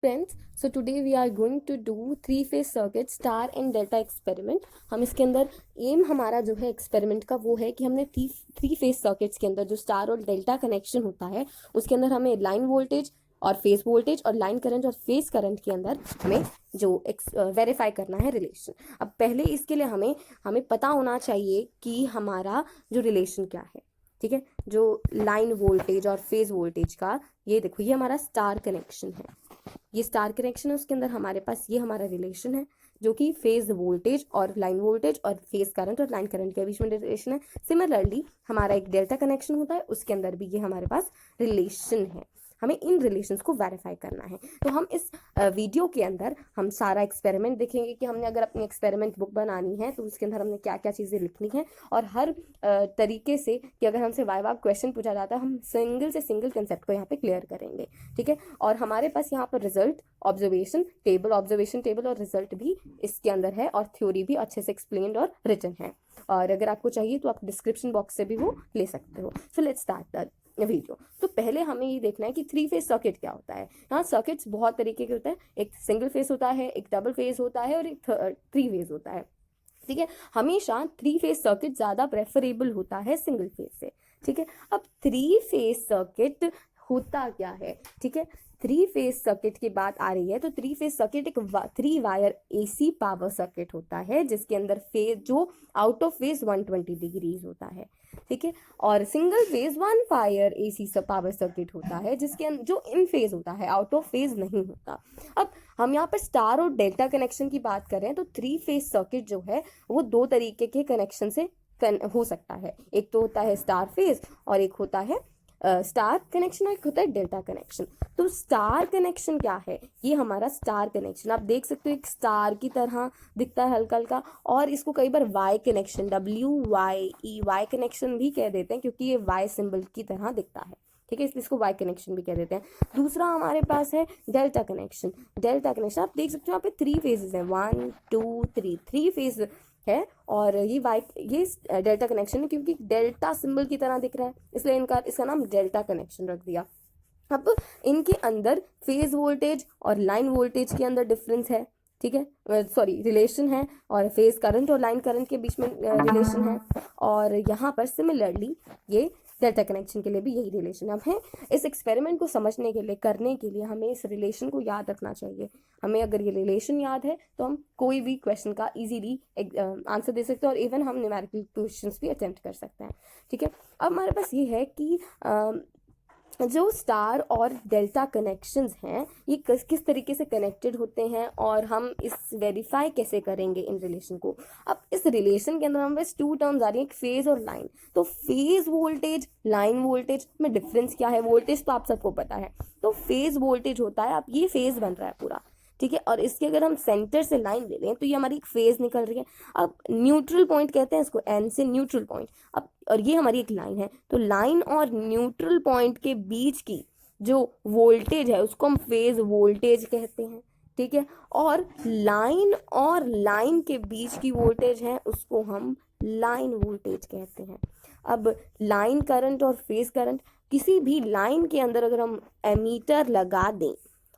Friends, so today we are going to do three phase circuit star and delta experiment. हम इसके अंदर M हमारा जो है एक्सपेरिमेंट का वो है कि हमने थ्री फेज सर्किट्स के अंदर जो स्टार और डेल्टा कनेक्शन होता है उसके अंदर हमें लाइन वोल्टेज और फेज वोल्टेज और लाइन करंट और फेज करंट के अंदर हमें जो वेरीफाई करना है रिलेशन। अब पहले इसके लिए हमें पता होना चाहिए कि हमारा जो रिलेशन क्या है। ठीक है, जो लाइन वोल्टेज और फेज वोल्टेज का, ये देखो ये हमारा स्टार कनेक्शन है, ये स्टार कनेक्शन है, उसके अंदर हमारे पास ये हमारा रिलेशन है जो कि फेज वोल्टेज और लाइन वोल्टेज और फेज करंट और लाइन करंट के बीच में रिलेशन है। सिमिलरली हमारा एक डेल्टा कनेक्शन होता है, उसके अंदर भी ये हमारे पास रिलेशन है। हमें इन रिलेशंस को वेरीफाई करना है। तो हम इस वीडियो के अंदर हम सारा एक्सपेरिमेंट देखेंगे कि हमने अगर अपनी एक्सपेरिमेंट बुक बनानी है तो उसके अंदर हमने क्या क्या चीज़ें लिखनी है, और हर तरीके से कि अगर हमसे वाइवा क्वेश्चन पूछा जाता है हम सिंगल से सिंगल कंसेप्ट को यहाँ पे क्लियर करेंगे। ठीक है, और हमारे पास यहाँ पर रिजल्ट ऑब्जर्वेशन टेबल और रिजल्ट भी इसके अंदर है, और थ्योरी भी अच्छे से एक्सप्लेन्ड और रिटन है। और अगर आपको चाहिए तो आप डिस्क्रिप्शन बॉक्स से भी वो ले सकते हो। So let's start the video. तो पहले हमें ये देखना है कि थ्री फेज सर्किट क्या होता है। यहाँ सर्किट्स बहुत तरीके के होते हैं, एक सिंगल फेज होता है, एक डबल फेज होता है और एक थ्री फेज होता है। ठीक है, हमेशा थ्री फेज सर्किट ज़्यादा प्रेफरेबल होता है सिंगल फेज से। ठीक है, अब थ्री फेज सर्किट होता क्या है। ठीक है, थ्री फेज सर्किट की बात आ रही है तो थ्री फेज सर्किट एक three wire AC power circuit होता है जिसके अंदर फेज जो आउट ऑफ फेज 120 डिग्रीज होता है। ठीक है, और single phase one wire AC power circuit होता है जिसके जो इन फेज होता है, आउट ऑफ फेज नहीं होता। अब हम यहाँ पर स्टार और डेल्टा कनेक्शन की बात करें तो थ्री फेज सर्किट जो है वो दो तरीके के कनेक्शन से हो सकता है। एक तो होता है स्टार फेज और एक होता है स्टार कनेक्शन और एक होता है डेल्टा कनेक्शन। तो स्टार कनेक्शन क्या है, ये हमारा स्टार कनेक्शन आप देख सकते हो एक स्टार की तरह दिखता है हल्का हल्का, और इसको कई बार वाई कनेक्शन वाई कनेक्शन भी कह देते हैं क्योंकि ये वाई सिंबल की तरह दिखता है। ठीक है, इसलिए इसको वाई कनेक्शन भी कह देते हैं। दूसरा हमारे पास है डेल्टा कनेक्शन। डेल्टा कनेक्शन आप देख सकते हो यहाँ पे थ्री फेजेस हैं, 1 2 3 थ्री फेज है, और ये डेल्टा कनेक्शन है क्योंकि डेल्टा सिंबल की तरह दिख रहा है इसलिए इसका नाम डेल्टा कनेक्शन रख दिया। अब इनके अंदर फेज वोल्टेज और लाइन वोल्टेज के अंदर डिफरेंस है। ठीक है, सॉरी रिलेशन है, और फेज करंट और लाइन करंट के बीच में रिलेशन है, और यहाँ पर सिमिलरली ये डेल्टा कनेक्शन के लिए भी यही रिलेशन अब है। इस एक्सपेरिमेंट को समझने के लिए, करने के लिए हमें इस रिलेशन को याद रखना चाहिए। हमें अगर ये रिलेशन याद है तो हम कोई भी क्वेश्चन का इजीली आंसर दे सकते हैं, और इवन हम न्यूमेरिकल क्वेश्चंस भी अटेम्प्ट कर सकते हैं। ठीक है, अब हमारे पास ये है कि जो स्टार और डेल्टा कनेक्शंस हैं ये किस तरीके से कनेक्टेड होते हैं और हम इस वेरीफाई कैसे करेंगे इन रिलेशन को। अब इस रिलेशन के अंदर हमारे पास टू टर्म्स आ रही है, एक फेज और लाइन। तो फेज वोल्टेज लाइन वोल्टेज में डिफरेंस क्या है, वोल्टेज तो आप सबको पता है। तो फेज वोल्टेज होता है, अब ये फेज बन रहा है पूरा। ठीक है, और इसके अगर हम सेंटर से लाइन ले लें तो ये हमारी एक फेज निकल रही है। अब न्यूट्रल पॉइंट कहते हैं इसको, एन से न्यूट्रल पॉइंट। अब और ये हमारी एक लाइन है, तो लाइन और न्यूट्रल पॉइंट के बीच की जो वोल्टेज है उसको हम फेज वोल्टेज कहते हैं। ठीक है, और लाइन के बीच की वोल्टेज है उसको हम लाइन वोल्टेज कहते हैं। अब लाइन करंट और फेज करंट, किसी भी लाइन के अंदर अगर हम एमीटर लगा दें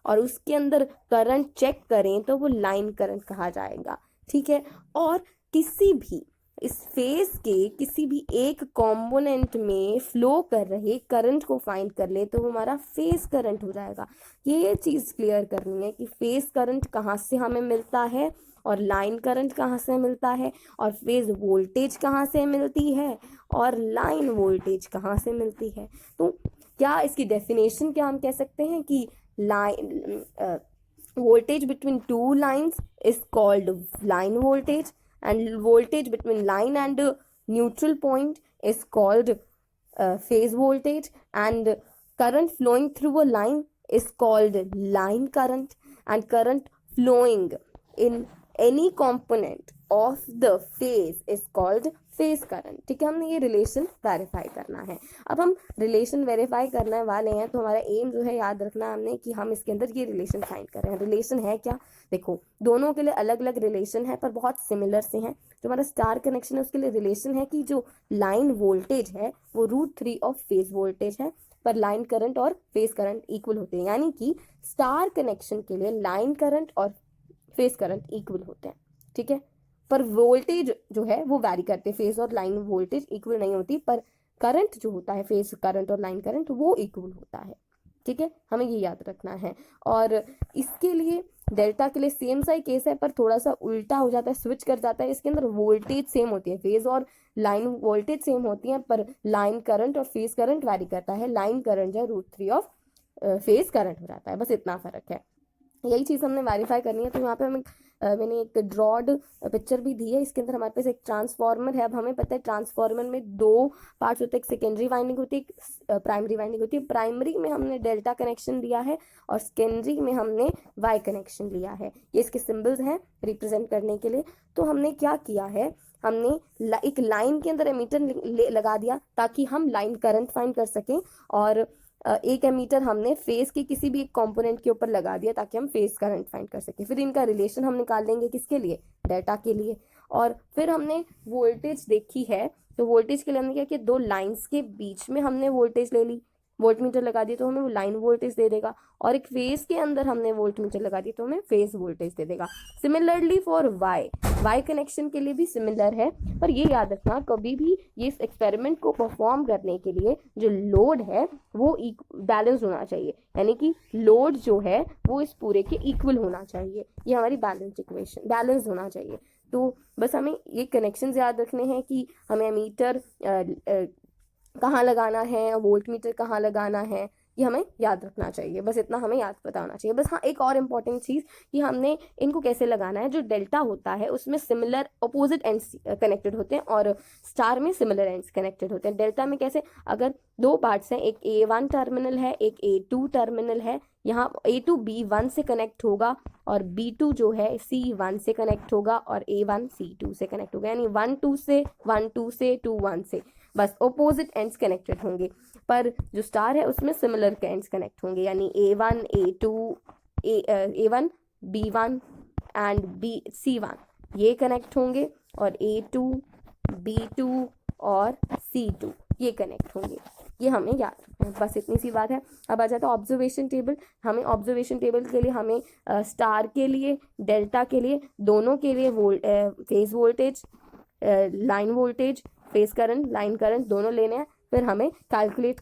और उसके अंदर करंट चेक करें तो वो लाइन करंट कहा जाएगा। ठीक है, और किसी भी इस फेज के किसी भी एक कंपोनेंट में फ्लो कर रहे करंट को फाइंड कर ले तो वो हमारा फेज करंट हो जाएगा। ये चीज़ क्लियर करनी है कि फेज करंट कहाँ से हमें मिलता है और लाइन करंट कहाँ से मिलता है, और फेज वोल्टेज कहाँ से मिलती है और लाइन वोल्टेज कहाँ से मिलती है। तो क्या इसकी डेफिनेशन क्या हम कह सकते हैं कि voltage between two lines is called line voltage, and voltage between line and neutral point is called phase voltage, and current flowing through a line is called line current, and current flowing in any component of the phase is called phase current. ठीक है, हमने ये relation verify करना है। अब हम relation verify करने वाले हैं तो हमारा एम जो है याद रखना है हमने कि हम इसके अंदर ये रिलेशन फाइंड कर रहे हैं। रिलेशन है क्या, देखो दोनों के लिए अलग अलग रिलेशन है पर बहुत सिमिलर से हैं। जो हमारा स्टार कनेक्शन है उसके लिए रिलेशन है कि जो लाइन वोल्टेज है वो √3 ऑफ फेज वोल्टेज है, पर लाइन करंट और फेज करंट इक्वल होते हैं, यानी कि स्टार कनेक्शन के लिए लाइन करंट और फेज करंट इक्वल होते हैं, ठीक है। पर वोल्टेज जो है वो वैरी करते हैं, फेज और लाइन वोल्टेज इक्वल नहीं होती, पर करंट जो होता है, फेज करंट और लाइन करंट, वो इक्वल होता है, ठीक है। हमें ये याद रखना है। और इसके लिए डेल्टा के लिए सेम सा ही केस है, पर थोड़ा सा उल्टा हो जाता है, स्विच कर जाता है। इसके अंदर वोल्टेज सेम होती है, फेज और लाइन वोल्टेज सेम होती है, पर लाइन करंट और फेज करंट वैरी करता है। लाइन करंट जो √3 ऑफ फेज करंट हो जाता है, बस इतना फर्क है। यही चीज़ हमने वेरीफाई करनी है। तो यहाँ पे हमें मैंने एक ड्रॉड पिक्चर भी दी है। इसके अंदर हमारे पास एक ट्रांसफार्मर है। अब हमें पता है ट्रांसफार्मर में दो पार्ट्स होते हैं, एक सेकेंडरी वाइंडिंग होती है, एक प्राइमरी वाइंडिंग होती है। प्राइमरी में हमने डेल्टा कनेक्शन दिया है और सेकेंडरी में हमने वाई कनेक्शन लिया है। ये इसके सिंबल्स हैं रिप्रेजेंट करने के लिए। तो हमने क्या किया है, हमने एक लाइन के अंदर एमीटर लगा दिया ताकि हम लाइन करंट फाइंड कर सकें, और एक एमीटर हमने फेज के किसी भी एक कंपोनेंट के ऊपर लगा दिया ताकि हम फेज करंट फाइंड कर सके। फिर इनका रिलेशन हम निकाल लेंगे, किसके लिए, डेटा के लिए। और फिर हमने वोल्टेज देखी है, तो वोल्टेज के लिए हमने क्या किया, दो लाइंस के बीच में हमने वोल्टेज ले ली, वोल्टमीटर लगा दिया तो हमें वो लाइन वोल्टेज दे देगा, और एक फेज के अंदर हमने वोल्टमीटर लगा दिया तो हमें फेज वोल्टेज दे देगा। सिमिलरली फॉर वाई कनेक्शन के लिए भी सिमिलर है। पर ये याद रखना, कभी भी ये इस एक्सपेरिमेंट को परफॉर्म करने के लिए जो लोड है वो बैलेंस होना चाहिए, यानी कि लोड जो है वो इस पूरे के इक्वल होना चाहिए। ये हमारी बैलेंस इक्वेशन, बैलेंस होना चाहिए। तो बस हमें ये कनेक्शंस याद रखने हैं कि हमें मीटर कहाँ लगाना है, वोल्ट मीटर कहाँ लगाना है, ये हमें याद रखना चाहिए। बस इतना हमें याद पता होना चाहिए। बस हाँ, एक और इम्पॉर्टेंट चीज़ कि हमने इनको कैसे लगाना है। जो डेल्टा होता है उसमें सिमिलर अपोजिट एंड्स कनेक्टेड होते हैं और स्टार में सिमिलर एंड्स कनेक्टेड होते हैं। डेल्टा में कैसे, अगर दो पार्ट्स हैं, एक A1 टर्मिनल है, एक A2 टर्मिनल है, यहाँ A2 B1 से कनेक्ट होगा और B2 जो है C1 से कनेक्ट होगा और A1 C2 से कनेक्ट होगा, यानी 1 2 से 2 1 से, बस ओपोजिट एंड्स कनेक्टेड होंगे। पर जो स्टार है उसमें सिमिलर एंड्स कनेक्ट होंगे, यानी A1 A2 A1 B1 and C1 ये कनेक्ट होंगे और A2 B2 और C2 ये कनेक्ट होंगे। ये हमें याद रखना है, बस इतनी सी बात है। अब आ जाता है ऑब्जर्वेशन टेबल। हमें ऑब्जर्वेशन टेबल के लिए हमें स्टार के लिए, डेल्टा के लिए, दोनों के लिए phase voltage, line voltage, phase current, line current दोनों लेने हैं। फिर हमें कैलकुलेट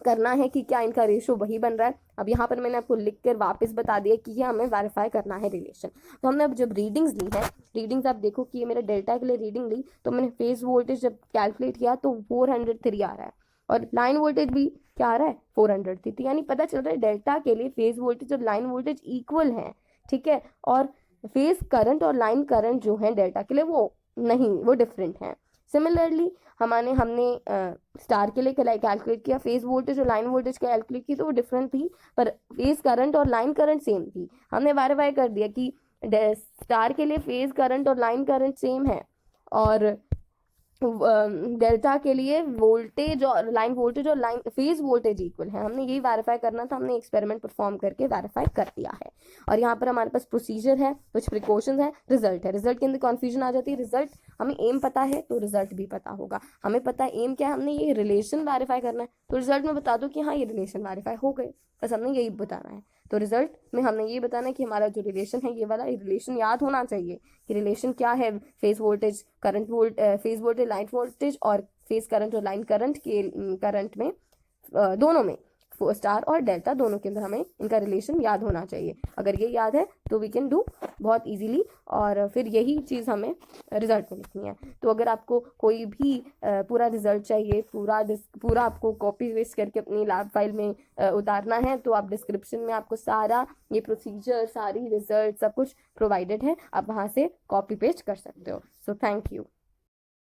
करना है कि क्या इनका रेशो वही बन रहा है। अब यहाँ पर मैंने आपको लिख कर वापस बता दिया कि ये हमें वेरीफाई करना है रिलेशन। तो हमने अब जब रीडिंग्स ली है, रीडिंग्स आप देखो कि ये मेरे डेल्टा के लिए रीडिंग ली, तो मैंने फेज वोल्टेज जब कैलकुलेट किया तो 403 आ रहा है और लाइन वोल्टेज भी क्या आ रहा है, 403 थी। यानी पता चल रहा है डेल्टा के लिए फेज वोल्टेज और लाइन वोल्टेज इक्वल हैं, ठीक है। और फेज करंट और लाइन करंट जो है डेल्टा के लिए वो नहीं, वो डिफरेंट हैं। सिमिलरली हमने स्टार के लिए कैलकुलेट किया, फेज वोल्टेज और लाइन वोल्टेज कैलकुलेट की तो वो डिफरेंट थी, पर फेज करंट और लाइन करंट सेम थी। हमने वेरीफाई कर दिया कि स्टार के लिए फेज करंट और लाइन करंट सेम है और डेल्टा के लिए वोल्टेज और लाइन वोल्टेज और लाइन फेज वोल्टेज इक्वल है। हमने यही वेरीफाई करना था, हमने एक्सपेरिमेंट परफॉर्म करके वेरीफाई कर दिया है। और यहाँ पर हमारे पास प्रोसीजर है, कुछ प्रिकॉशंस है, रिजल्ट है। रिजल्ट के अंदर कन्फ्यूजन आ जाती है। रिजल्ट, हमें एम पता है तो रिजल्ट भी पता होगा। हमें पता है एम क्या है, हमने ये रिलेशन वेरीफाई करना है, तो रिजल्ट में बता दो कि हाँ ये रिलेशन वेरीफाई हो गए, बस हमने यही बताना है। तो रिजल्ट में हमने ये बताना है कि हमारा जो रिलेशन है, ये वाला रिलेशन याद होना चाहिए कि रिलेशन क्या है, phase voltage current phase voltage line voltage और फेज करंट और लाइन करंट के करंट में दोनों में स्टार और डेल्टा दोनों के अंदर हमें इनका रिलेशन याद होना चाहिए। अगर ये याद है तो वी कैन डू बहुत इजीली, और फिर यही चीज़ हमें रिजल्ट में लिखनी है। तो अगर आपको कोई भी पूरा रिजल्ट चाहिए, पूरा आपको कॉपी पेस्ट करके अपनी लैब फाइल में उतारना है, तो आप डिस्क्रिप्शन में आपको सारा ये प्रोसीजर, सारी रिजल्ट सब कुछ प्रोवाइडेड है, आप वहाँ से कॉपी पेस्ट कर सकते हो। So thank you.